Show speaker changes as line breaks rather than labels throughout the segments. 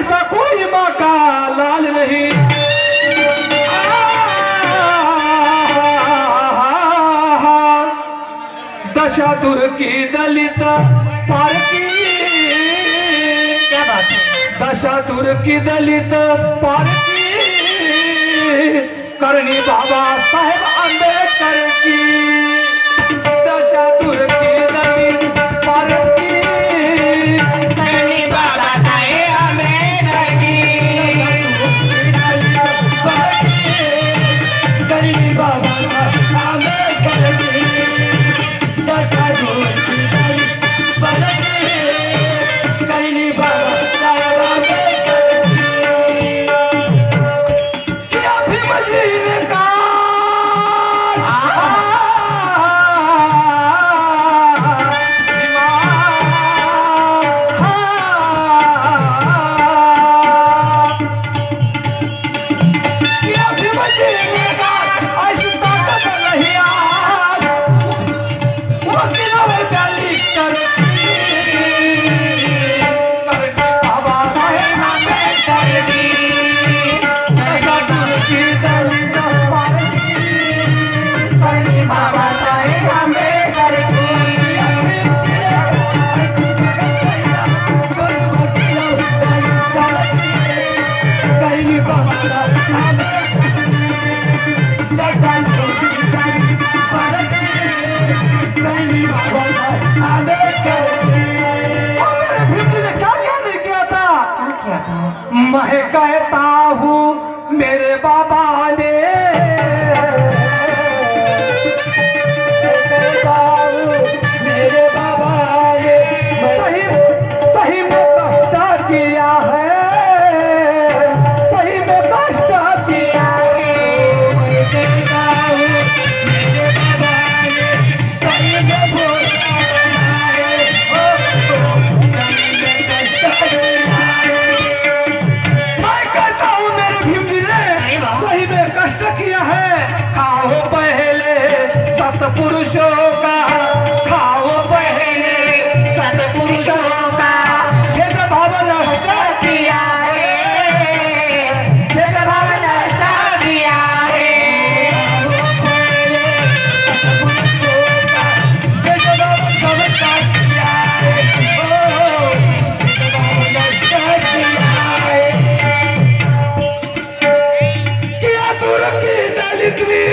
ऐसा कोई माँ का लाल नहीं। दशा दूर की दलित पार की,
क्या बात है?
दशा दूर की दलित पार की, करनी बाबा साहेब आंबेडकर की। दशा दूर की दलित पार की,
करनी बाबा साहेब आंबेडकर की।
करनी बाबा साहेब आंबेडकर की। दशा दूर की दलित पार की, करनी बाबा साहेब आंबेडकर की। क्या भीम जी ने मैं कहता हूँ मेरे बाबा ने, कहता हूँ मेरे बाबा ने सही सही में कष्ट किया है, सही में कष्ट किया है। मैं कहता हूँ मेरे बाबा ने सही में भोला है, सही में कष्ट किया है। मैं कहता हूँ मेरे भीम जी ने सही में कष्ट किया है। खाओ पहले सतपुरुषों का, खाओ पहले सतपुरुषों का, भेदभाव नष्ट किया है, भेदभाव नष्ट किया है। खाओ पहले सतपुरुषों का, भेदभाव नष्ट किया है, ओ, भेदभाव नष्ट किया है। क्या दूर की दलित भी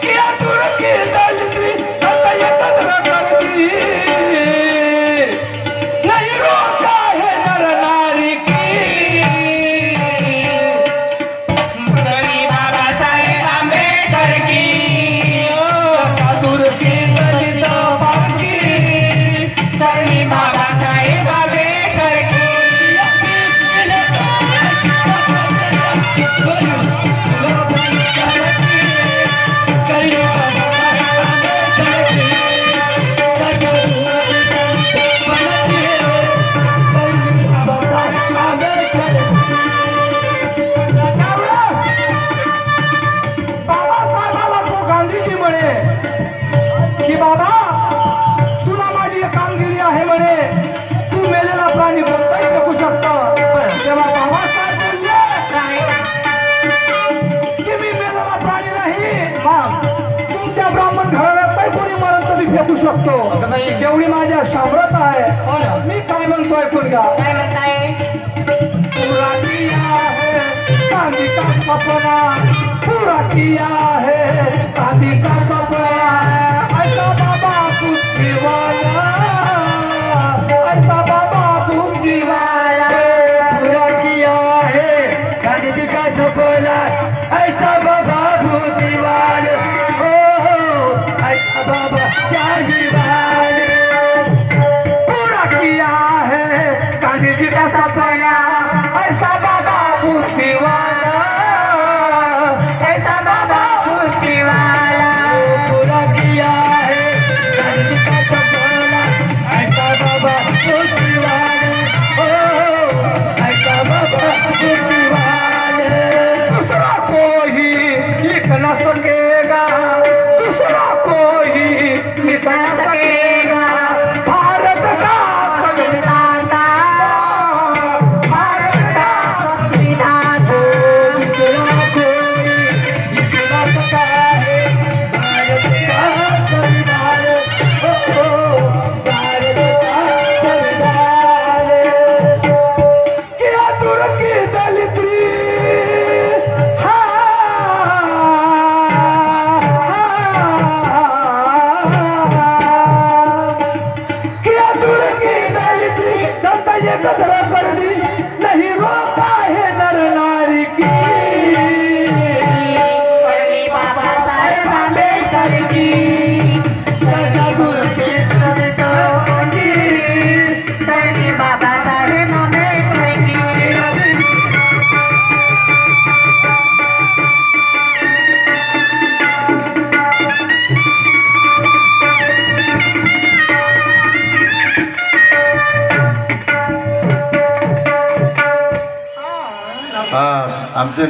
क्या दूर की दलित भी करती, नहीं रोका है नर नारी की।
करनी बाबा साहेब आंबेडकर की।
दशा दूर की दलित पार की,
करनी बाबा साहेब आंबेडकर की।
बाबासाहेबाला तो गांधीजी म्हणे की बाबा तुला माझी एक कामगिरी आहे म्हणे, तू मेलेला प्राणी कोणताही फेकू शकतो। तेव्हा बाबासाहेब बोलले की मी मेलेला प्राणी नाही, तुमच्या ब्राह्मण घराण्यात कोणी मरण तरी फेकू शकतो, एवढी माझ्या सामर्थ्य आहे। मी काय म्हणतो ऐकून घ्या।
काय म्हणताय?
पूरा किया है गांधी का सपना, पूरा किया है गांधी का सपना, ऐसा बाबा बुद्धिवाला, ऐसा बाबा बुद्धिवाला। पूरा किया है गांधी जी का सपना, ऐसा बाबा बुद्धिवाला, ओ ऐसा बाबा बुद्धिवाला। पूरा किया है गांधी जी का सपना, ऐसा बाबा बुद्धिवाला, ऐसा बाबा बुद्धिवाला। पूरा किया है गांधी जी का सपना, ऐसा बाबा बुद्धिवाला, ओ ऐसा बाबा बुद्धिवाला। दूसरा कोई लिख न सकेगा, दूसरा
आमचे